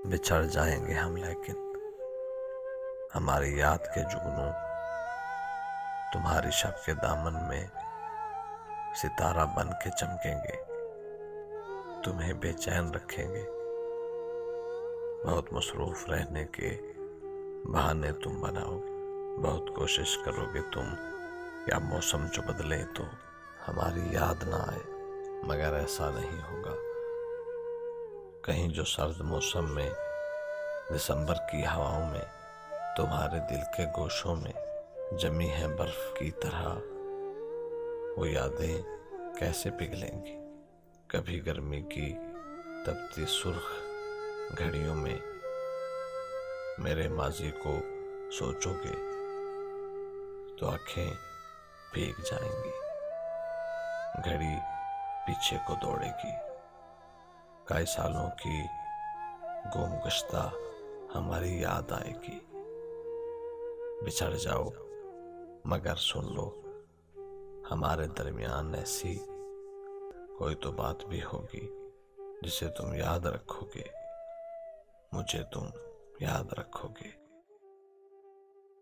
بچھڑ جائیں گے ہم، لیکن ہماری یاد کے جگنوں تمہاری شب کے دامن میں ستارہ بن کے چمکیں گے، تمہیں بے چین رکھیں گے۔ بہت مصروف رہنے کے بہانے تم بناؤ گے، بہت کوشش کرو گے تم یا موسم جو بدلے تو ہماری یاد نہ آئے، مگر ایسا نہیں ہوگا۔ کہیں جو سرد موسم میں، دسمبر کی ہواؤں میں، تمہارے دل کے گوشوں میں جمی ہیں برف کی طرح، وہ یادیں کیسے پگھلیں گی؟ کبھی گرمی کی تپتی سرخ گھڑیوں میں میرے ماضی کو سوچو گے تو آنکھیں بھیگ جائیں گی، گھڑی پیچھے کو دوڑے گی، کئی سالوں کی گم گشتہ ہماری یاد آئے گی۔ بچھڑ جاؤ مگر سن لو، ہمارے درمیان ایسی کوئی تو بات بھی ہوگی جسے تم یاد رکھو گے، مجھے تم یاد رکھو گے۔